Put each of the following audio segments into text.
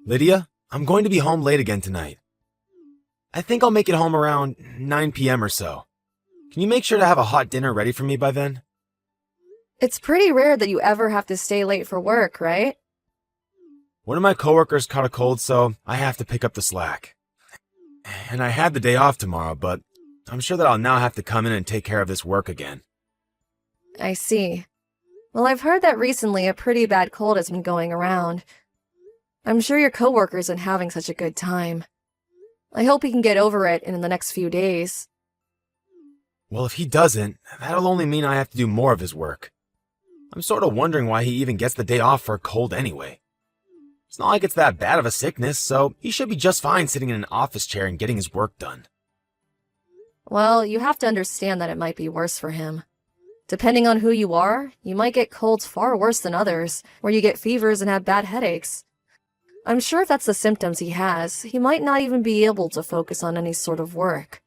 Lydia, I'm going to be home late again tonight. I think I'll make it home around 9 p.m. or so. Can you make sure to have a hot dinner ready for me by then? It's pretty rare that you ever have to stay late for work, right? One of my coworkers caught a cold, so I have to pick up the slack. And I had the day off tomorrow, but I'm sure that I'll now have to come in and take care of this work again. I see. Well, I've heard that recently a pretty bad cold has been going around. I'm sure your coworker isn't having such a good time. I hope he can get over it in the next few days. Well, if he doesn't, that'll only mean I have to do more of his work. I'm sort of wondering why he even gets the day off for a cold anyway. It's not like it's that bad of a sickness, so he should be just fine sitting in an office chair and getting his work done. Well, you have to understand that it might be worse for him. Depending on who you are, you might get colds far worse than others, where you get fevers and have bad headaches. I'm sure if that's the symptoms he has, he might not even be able to focus on any sort of work.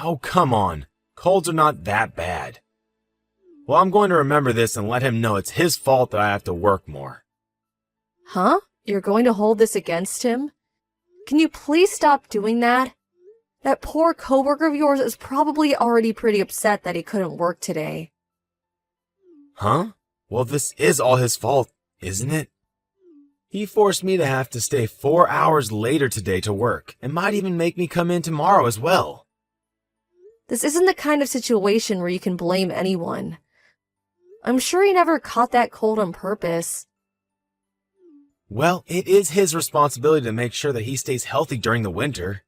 Oh, come on. Colds are not that bad. Well, I'm going to remember this and let him know it's his fault that I have to work more. Huh? You're going to hold this against him? Can you please stop doing that? That poor coworker of yours is probably already pretty upset that he couldn't work today. Huh? Well, this is all his fault, isn't it? He forced me to have to stay 4 hours later today to work, and might even make me come in tomorrow as well. This isn't the kind of situation where you can blame anyone. I'm sure he never caught that cold on purpose. Well, it is his responsibility to make sure that he stays healthy during the winter.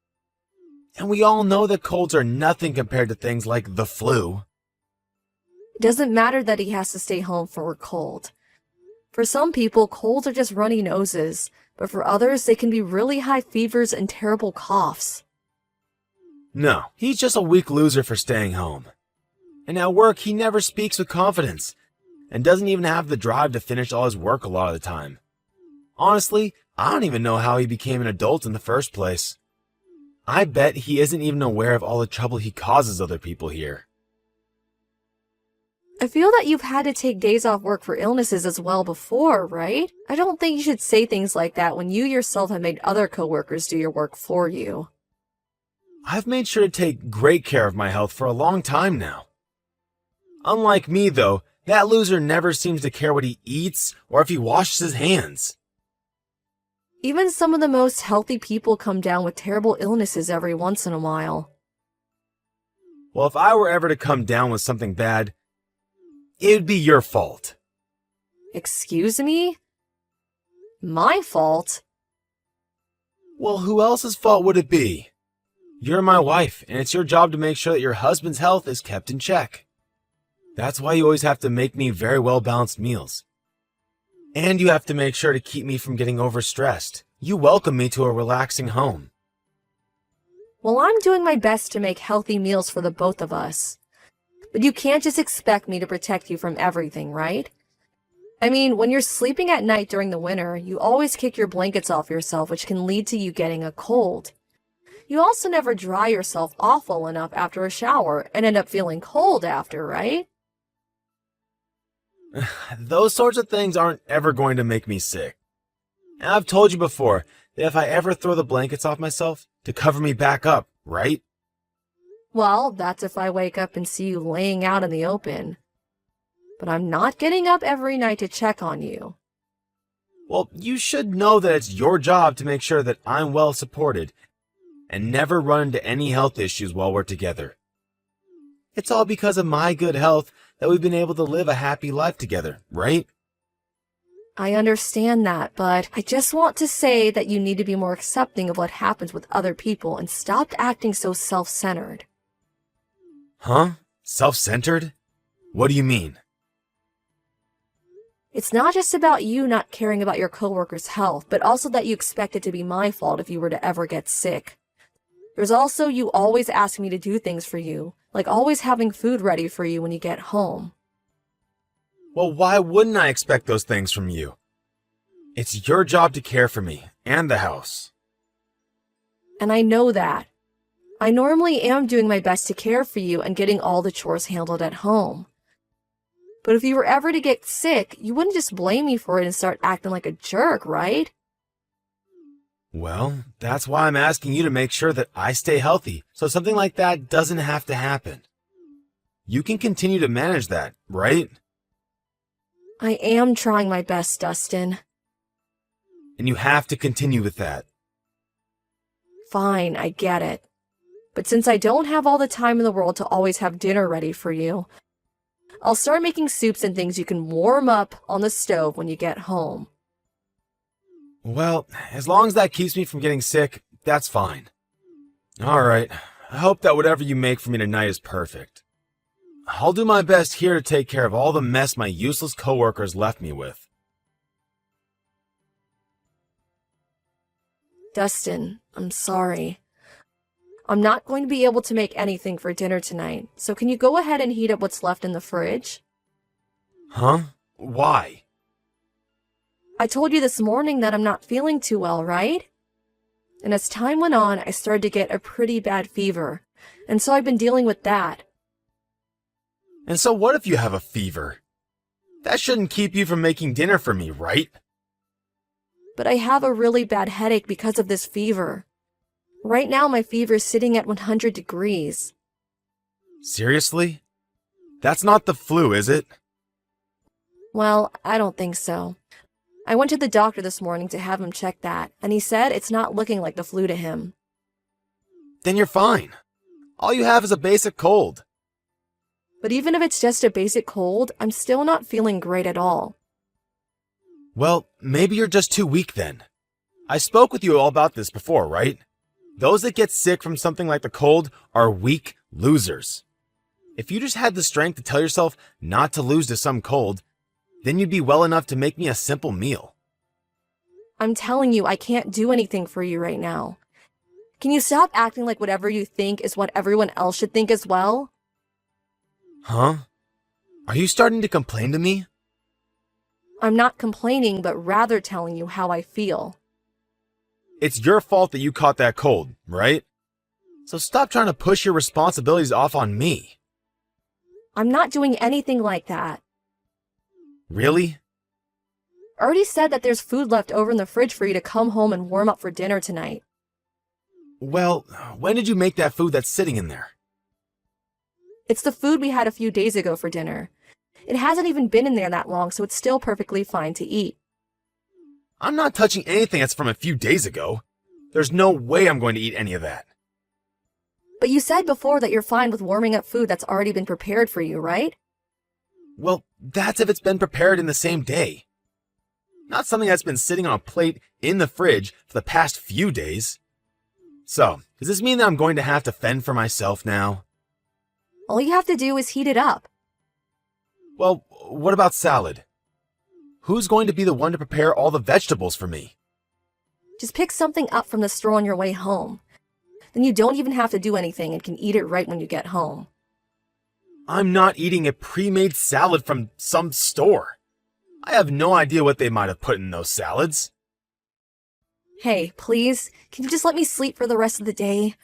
And we all know that colds are nothing compared to things like the flu. It doesn't matter that he has to stay home for a cold. For some people, colds are just runny noses, but for others, they can be really high fevers and terrible coughs. No, he's just a weak loser for staying home. And at work, he never speaks with confidence, and doesn't even have the drive to finish all his work a lot of the time. Honestly, I don't even know how he became an adult in the first place. I bet he isn't even aware of all the trouble he causes other people here. I feel that you've had to take days off work for illnesses as well before, right? I don't think you should say things like that when you yourself have made other coworkers do your work for you. I've made sure to take great care of my health for a long time now. Unlike me, though, that loser never seems to care what he eats or if he washes his hands. Even some of the most healthy people come down with terrible illnesses every once in a while. Well, if I were ever to come down with something bad, it would be your fault. Excuse me? My fault? Well, who else's fault would it be? You're my wife, and it's your job to make sure that your husband's health is kept in check. That's why you always have to make me very well-balanced meals. And you have to make sure to keep me from getting overstressed. You welcome me to a relaxing home. Well, I'm doing my best to make healthy meals for the both of us. But you can't just expect me to protect you from everything, right? I mean, when you're sleeping at night during the winter, you always kick your blankets off yourself, which can lead to you getting a cold. You also never dry yourself awful enough after a shower and end up feeling cold after, right? Those sorts of things aren't ever going to make me sick. And I've told you before that if I ever throw the blankets off myself, to cover me back up, right? Well, that's if I wake up and see you laying out in the open. But I'm not getting up every night to check on you. Well, you should know that it's your job to make sure that I'm well supported and never run into any health issues while we're together. It's all because of my good health that we've been able to live a happy life together, right? I understand that, but I just want to say that you need to be more accepting of what happens with other people and stop acting so self-centered. Huh? Self-centered? What do you mean? It's not just about you not caring about your coworker's health, but also that you expect it to be my fault if you were to ever get sick. There's also you always asking me to do things for you, like always having food ready for you when you get home. Well, why wouldn't I expect those things from you? It's your job to care for me and the house. And I know that. I normally am doing my best to care for you and getting all the chores handled at home. But if you were ever to get sick, you wouldn't just blame me for it and start acting like a jerk, right? Well, that's why I'm asking you to make sure that I stay healthy, so something like that doesn't have to happen. You can continue to manage that, right? I am trying my best, Dustin. And you have to continue with that. Fine, I get it. But since I don't have all the time in the world to always have dinner ready for you, I'll start making soups and things you can warm up on the stove when you get home. Well, as long as that keeps me from getting sick, that's fine. Alright, I hope that whatever you make for me tonight is perfect. I'll do my best here to take care of all the mess my useless coworkers left me with. Dustin, I'm sorry. I'm not going to be able to make anything for dinner tonight, so can you go ahead and heat up what's left in the fridge? Huh? Why? I told you this morning that I'm not feeling too well, right? And as time went on, I started to get a pretty bad fever, and so I've been dealing with that. And so what if you have a fever? That shouldn't keep you from making dinner for me, right? But I have a really bad headache because of this fever. Right now, my fever is sitting at 100 degrees. Seriously? That's not the flu, is it? Well, I don't think so. I went to the doctor this morning to have him check that, and he said it's not looking like the flu to him. Then you're fine. All you have is a basic cold. But even if it's just a basic cold, I'm still not feeling great at all. Well, maybe you're just too weak then. I spoke with you all about this before, right? Those that get sick from something like the cold are weak losers. If you just had the strength to tell yourself not to lose to some cold, then you'd be well enough to make me a simple meal. I'm telling you, I can't do anything for you right now. Can you stop acting like whatever you think is what everyone else should think as well? Huh? Are you starting to complain to me? I'm not complaining, but rather telling you how I feel. It's your fault that you caught that cold, right? So stop trying to push your responsibilities off on me. I'm not doing anything like that. Really? I already said that there's food left over in the fridge for you to come home and warm up for dinner tonight. Well, when did you make that food that's sitting in there? It's the food we had a few days ago for dinner. It hasn't even been in there that long, so it's still perfectly fine to eat. I'm not touching anything that's from a few days ago. There's no way I'm going to eat any of that. But you said before that you're fine with warming up food that's already been prepared for you, right? Well, that's if it's been prepared in the same day. Not something that's been sitting on a plate in the fridge for the past few days. So, does this mean that I'm going to have to fend for myself now? All you have to do is heat it up. Well, what about salad? Who's going to be the one to prepare all the vegetables for me? Just pick something up from the store on your way home. Then you don't even have to do anything and can eat it right when you get home. I'm not eating a pre-made salad from some store. I have no idea what they might have put in those salads. Hey, please, can you just let me sleep for the rest of the day?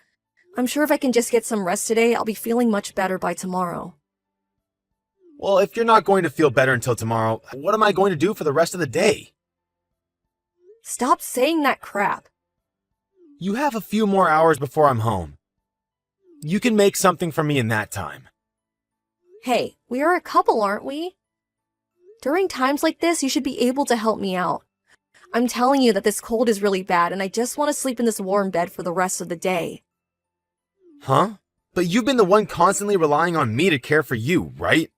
I'm sure if I can just get some rest today, I'll be feeling much better by tomorrow. Well, if you're not going to feel better until tomorrow, what am I going to do for the rest of the day? Stop saying that crap. You have a few more hours before I'm home. You can make something for me in that time. Hey, we are a couple, aren't we? During times like this, you should be able to help me out. I'm telling you that this cold is really bad and I just want to sleep in this warm bed for the rest of the day. Huh? But you've been the one constantly relying on me to care for you, right?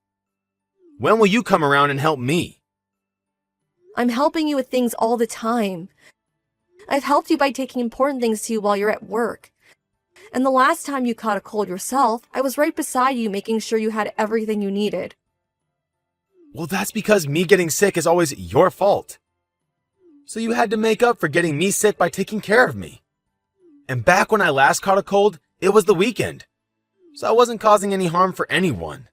When will you come around and help me? I'm helping you with things all the time. I've helped you by taking important things to you while you're at work. And the last time you caught a cold yourself, I was right beside you making sure you had everything you needed. Well, that's because me getting sick is always your fault. So you had to make up for getting me sick by taking care of me. And back when I last caught a cold, it was the weekend. So I wasn't causing any harm for anyone.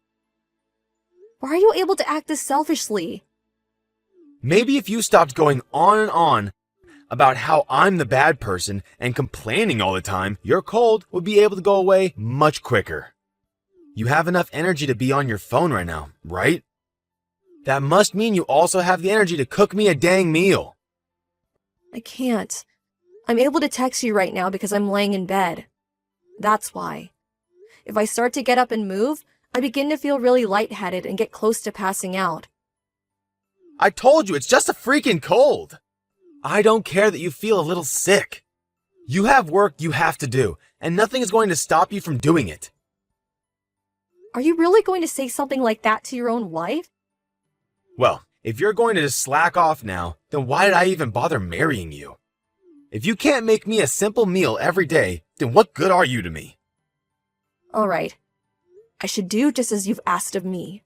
Why are you able to act this selfishly? Maybe if you stopped going on and on about how I'm the bad person and complaining all the time, your cold would be able to go away much quicker. You have enough energy to be on your phone right now, right? That must mean you also have the energy to cook me a dang meal. I can't. I'm able to text you right now because I'm laying in bed. That's why. If I start to get up and move, I begin to feel really lightheaded and get close to passing out. I told you, it's just a freaking cold. I don't care that you feel a little sick. You have work you have to do, and nothing is going to stop you from doing it. Are you really going to say something like that to your own wife? Well, if you're going to just slack off now, then why did I even bother marrying you? If you can't make me a simple meal every day, then what good are you to me? All right. I should do just as you've asked of me.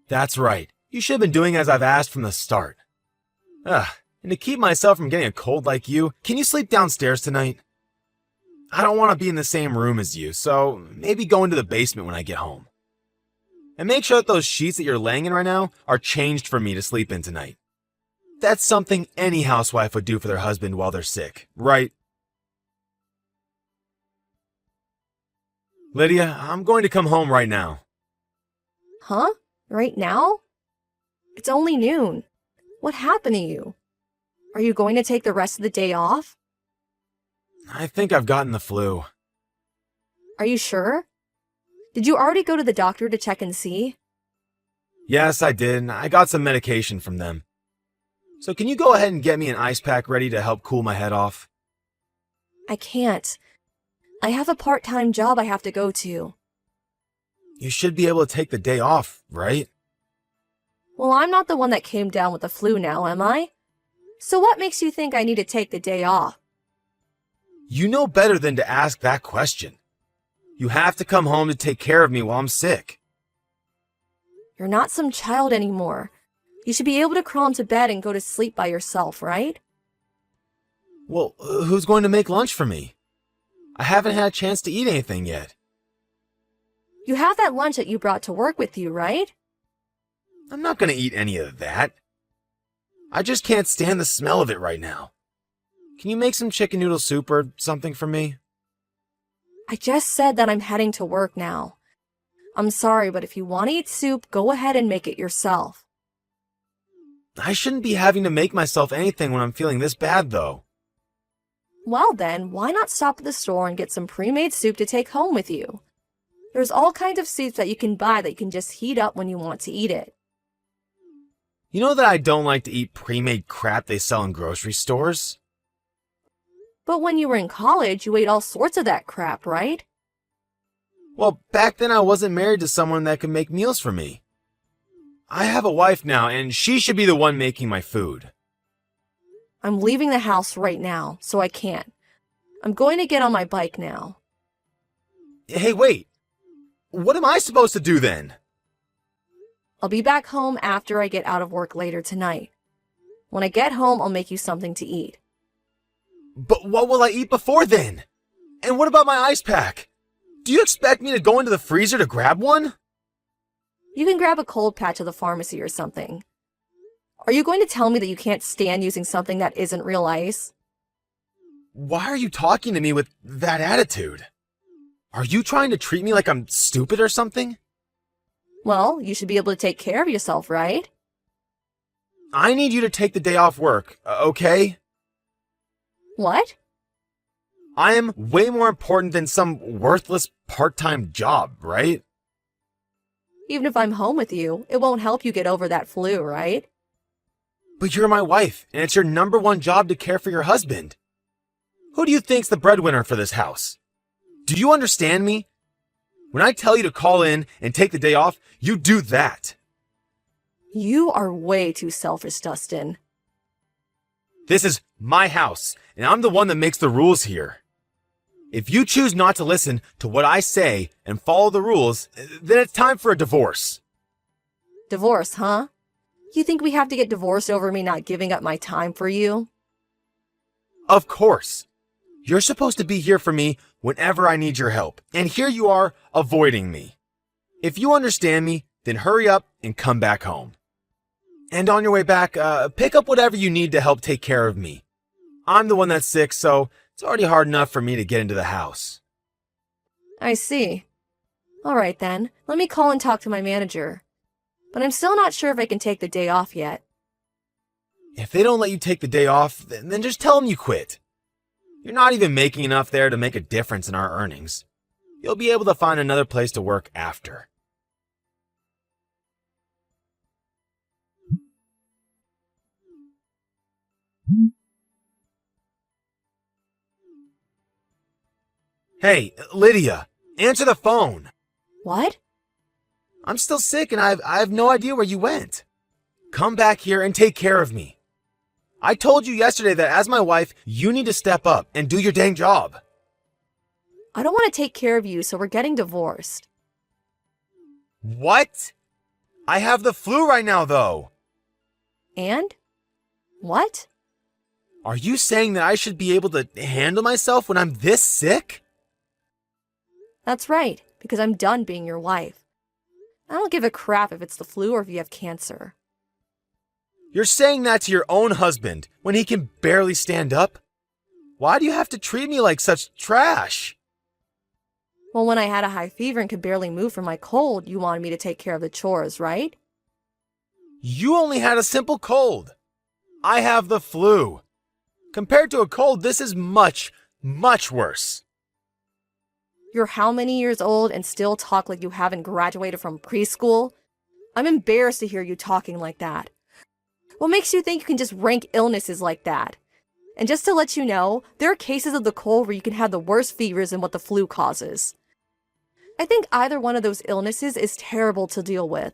That's right. You should have been doing as I've asked from the start. And to keep myself from getting a cold like you, can you sleep downstairs tonight? I don't want to be in the same room as you, so maybe go into the basement when I get home. And make sure that those sheets that you're laying in right now are changed for me to sleep in tonight. That's something any housewife would do for their husband while they're sick, right? Lydia, I'm going to come home right now. Huh? Right now? It's only noon. What happened to you? Are you going to take the rest of the day off? I think I've gotten the flu. Are you sure? Did you already go to the doctor to check and see? Yes, I did. I got some medication from them. So can you go ahead and get me an ice pack ready to help cool my head off? I can't. I have a part-time job I have to go to. You should be able to take the day off, right? Well, I'm not the one that came down with the flu now, am I? So what makes you think I need to take the day off? You know better than to ask that question. You have to come home to take care of me while I'm sick. You're not some child anymore. You should be able to crawl into bed and go to sleep by yourself, right? Well, who's going to make lunch for me? I haven't had a chance to eat anything yet. You have that lunch that you brought to work with you, right? I'm not going to eat any of that. I just can't stand the smell of it right now. Can you make some chicken noodle soup or something for me? I just said that I'm heading to work now. I'm sorry, but if you want to eat soup, go ahead and make it yourself. I shouldn't be having to make myself anything when I'm feeling this bad, though. Well then, why not stop at the store and get some pre-made soup to take home with you? There's all kinds of soups that you can buy that you can just heat up when you want to eat it. You know that I don't like to eat pre-made crap they sell in grocery stores? But when you were in college, you ate all sorts of that crap, right? Well, back then I wasn't married to someone that could make meals for me. I have a wife now, and she should be the one making my food. I'm leaving the house right now, so I can't. I'm going to get on my bike now. Hey, wait. What am I supposed to do then? I'll be back home after I get out of work later tonight. When I get home, I'll make you something to eat. But what will I eat before then? And what about my ice pack? Do you expect me to go into the freezer to grab one? You can grab a cold patch at the pharmacy or something. Are you going to tell me that you can't stand using something that isn't real ice? Why are you talking to me with that attitude? Are you trying to treat me like I'm stupid or something? Well, you should be able to take care of yourself, right? I need you to take the day off work, okay? What? I am way more important than some worthless part-time job, right? Even if I'm home with you, it won't help you get over that flu, right? But you're my wife, and it's your number one job to care for your husband. Who do you think's the breadwinner for this house? Do you understand me? When I tell you to call in and take the day off, you do that. You are way too selfish, Dustin. This is my house, and I'm the one that makes the rules here. If you choose not to listen to what I say and follow the rules, then it's time for a divorce. Divorce, huh? You think we have to get divorced over me not giving up my time for you? Of course. You're supposed to be here for me whenever I need your help, and here you are avoiding me. If you understand me, then hurry up and come back home. And on your way back, pick up whatever you need to help take care of me. I'm the one that's sick, so it's already hard enough for me to get into the house. I see. All right then, let me call and talk to my manager. But I'm still not sure if I can take the day off yet. If they don't let you take the day off, then just tell them you quit. You're not even making enough there to make a difference in our earnings. You'll be able to find another place to work after. Hey, Lydia, answer the phone. What? I'm still sick and I have no idea where you went. Come back here and take care of me. I told you yesterday that as my wife, you need to step up and do your dang job. I don't want to take care of you, so we're getting divorced. What? I have the flu right now, though. And? What? Are you saying that I should be able to handle myself when I'm this sick? That's right, because I'm done being your wife. I don't give a crap if it's the flu or if you have cancer. You're saying that to your own husband when he can barely stand up? Why do you have to treat me like such trash? Well, when I had a high fever and could barely move from my cold, you wanted me to take care of the chores, right? You only had a simple cold. I have the flu. Compared to a cold, this is much, much worse. You're how many years old and still talk like you haven't graduated from preschool? I'm embarrassed to hear you talking like that. What makes you think you can just rank illnesses like that? And just to let you know, there are cases of the cold where you can have the worst fevers than what the flu causes. I think either one of those illnesses is terrible to deal with.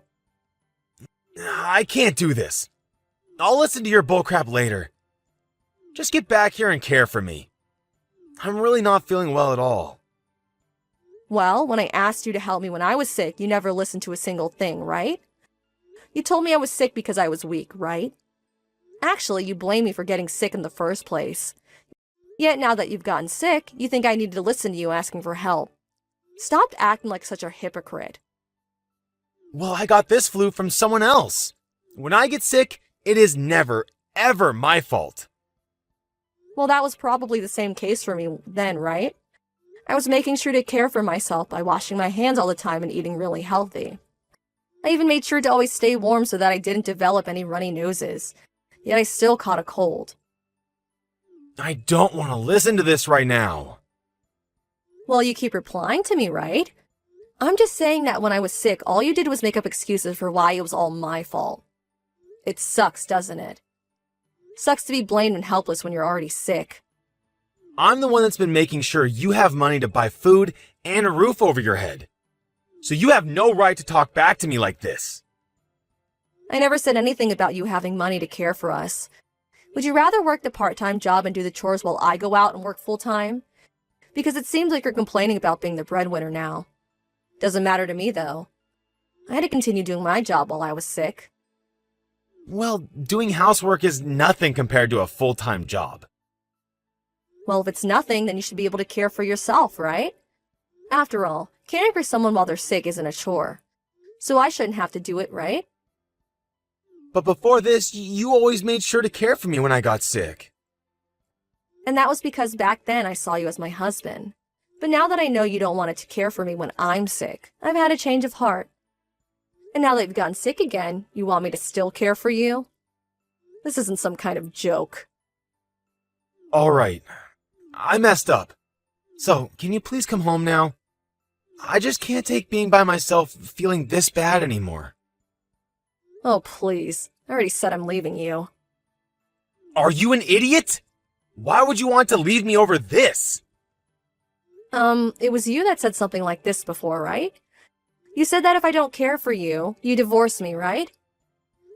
I can't do this. I'll listen to your bullcrap later. Just get back here and care for me. I'm really not feeling well at all. Well, when I asked you to help me when I was sick, you never listened to a single thing, right? You told me I was sick because I was weak, right? Actually, you blame me for getting sick in the first place. Yet now that you've gotten sick, you think I need to listen to you asking for help. Stop acting like such a hypocrite. Well, I got this flu from someone else. When I get sick, it is never, ever my fault. Well, that was probably the same case for me then, right? I was making sure to care for myself by washing my hands all the time and eating really healthy. I even made sure to always stay warm so that I didn't develop any runny noses. Yet I still caught a cold. I don't want to listen to this right now. Well, you keep replying to me, right? I'm just saying that when I was sick, all you did was make up excuses for why it was all my fault. It sucks, doesn't it? Sucks to be blamed and helpless when you're already sick. I'm the one that's been making sure you have money to buy food and a roof over your head. So you have no right to talk back to me like this. I never said anything about you having money to care for us. Would you rather work the part-time job and do the chores while I go out and work full-time? Because it seems like you're complaining about being the breadwinner now. Doesn't matter to me, though. I had to continue doing my job while I was sick. Well, doing housework is nothing compared to a full-time job. Well, if it's nothing, then you should be able to care for yourself, right? After all, caring for someone while they're sick isn't a chore. So I shouldn't have to do it, right? But before this, you always made sure to care for me when I got sick. And that was because back then I saw you as my husband. But now that I know you don't want to care for me when I'm sick, I've had a change of heart. And now that you've gotten sick again, you want me to still care for you? This isn't some kind of joke. All right. I messed up. So, can you please come home now? I just can't take being by myself feeling this bad anymore. Oh, please. I already said I'm leaving you. Are you an idiot? Why would you want to leave me over this? It was you that said something like this before, right? You said that if I don't care for you, you divorce me, right?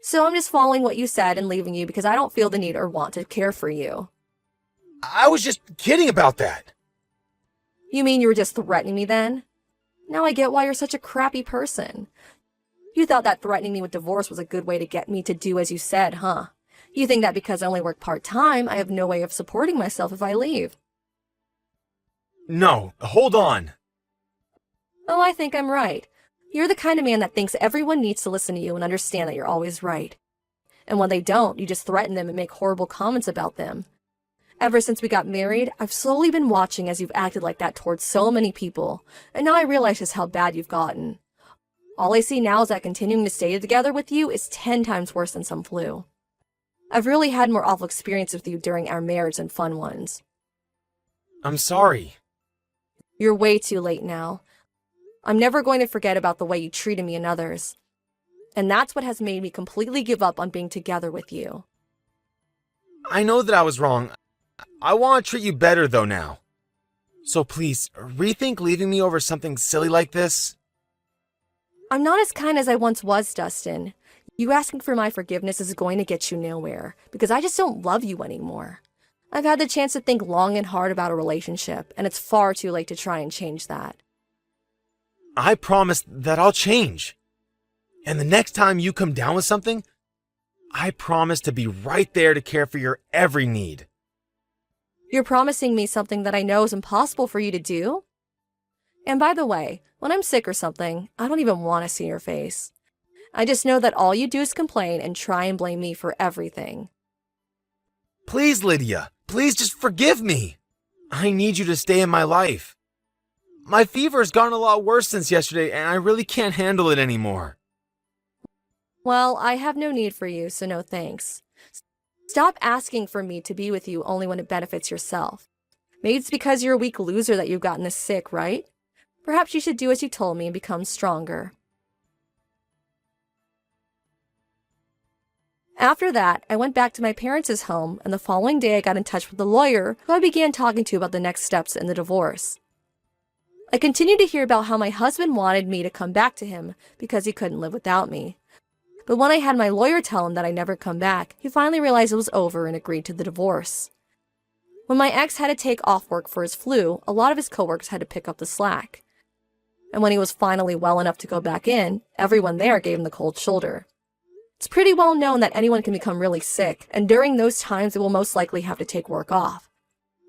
So I'm just following what you said and leaving you because I don't feel the need or want to care for you. I was just kidding about that. You mean you were just threatening me then? Now I get why you're such a crappy person. You thought that threatening me with divorce was a good way to get me to do as you said, huh? You think that because I only work part-time, I have no way of supporting myself if I leave. No, hold on. Oh, I think I'm right. You're the kind of man that thinks everyone needs to listen to you and understand that you're always right. And when they don't, you just threaten them and make horrible comments about them. Ever since we got married, I've slowly been watching as you've acted like that towards so many people, and now I realize just how bad you've gotten. All I see now is that continuing to stay together with you is 10 times worse than some flu. I've really had more awful experiences with you during our marriage than fun ones. I'm sorry. You're way too late now. I'm never going to forget about the way you treated me and others. And that's what has made me completely give up on being together with you. I know that I was wrong. I want to treat you better though now. So please, rethink leaving me over something silly like this. I'm not as kind as I once was, Dustin. You asking for my forgiveness is going to get you nowhere, because I just don't love you anymore. I've had the chance to think long and hard about a relationship, and it's far too late to try and change that. I promise that I'll change. And the next time you come down with something, I promise to be right there to care for your every need. You're promising me something that I know is impossible for you to do? And by the way, when I'm sick or something, I don't even want to see your face. I just know that all you do is complain and try and blame me for everything. Please, Lydia, please just forgive me. I need you to stay in my life. My fever has gotten a lot worse since yesterday, and I really can't handle it anymore. Well, I have no need for you, so no thanks. Stop asking for me to be with you only when it benefits yourself. Maybe it's because you're a weak loser that you've gotten this sick, right? Perhaps you should do as you told me and become stronger. After that, I went back to my parents' home, and the following day I got in touch with the lawyer who I began talking to about the next steps in the divorce. I continued to hear about how my husband wanted me to come back to him because he couldn't live without me. But when I had my lawyer tell him that I'd never come back, he finally realized it was over and agreed to the divorce. When my ex had to take off work for his flu, a lot of his coworkers had to pick up the slack. And when he was finally well enough to go back in, everyone there gave him the cold shoulder. It's pretty well known that anyone can become really sick, and during those times they will most likely have to take work off.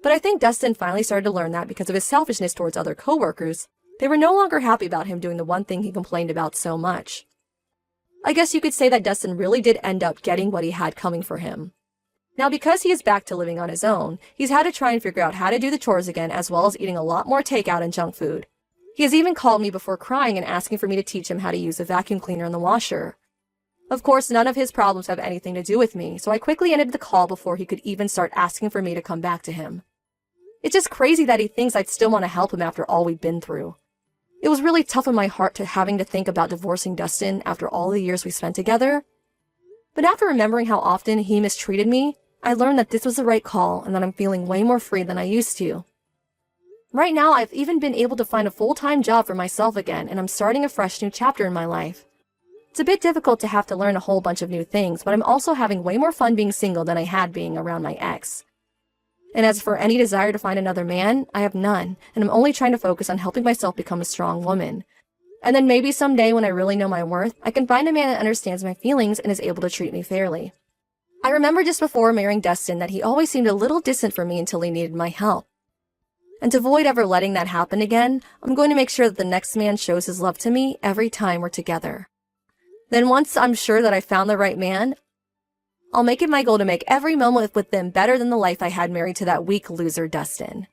But I think Dustin finally started to learn that because of his selfishness towards other coworkers, they were no longer happy about him doing the one thing he complained about so much. I guess you could say that Dustin really did end up getting what he had coming for him. Now, because he is back to living on his own, he's had to try and figure out how to do the chores again, as well as eating a lot more takeout and junk food. He has even called me before crying and asking for me to teach him how to use the vacuum cleaner and the washer. Of course, none of his problems have anything to do with me, so I quickly ended the call before he could even start asking for me to come back to him. It's just crazy that he thinks I'd still want to help him after all we've been through. It was really tough in my heart to having to think about divorcing Dustin after all the years we spent together. But after remembering how often he mistreated me, I learned that this was the right call and that I'm feeling way more free than I used to. Right now, I've even been able to find a full-time job for myself again, and I'm starting a fresh new chapter in my life. It's a bit difficult to have to learn a whole bunch of new things, but I'm also having way more fun being single than I had being around my ex. And as for any desire to find another man, I have none, and I'm only trying to focus on helping myself become a strong woman. And then maybe someday when I really know my worth, I can find a man that understands my feelings and is able to treat me fairly. I remember just before marrying Dustin that he always seemed a little distant from me until he needed my help. And to avoid ever letting that happen again, I'm going to make sure that the next man shows his love to me every time we're together. Then once I'm sure that I found the right man, I'll make it my goal to make every moment with them better than the life I had married to that weak loser Dustin.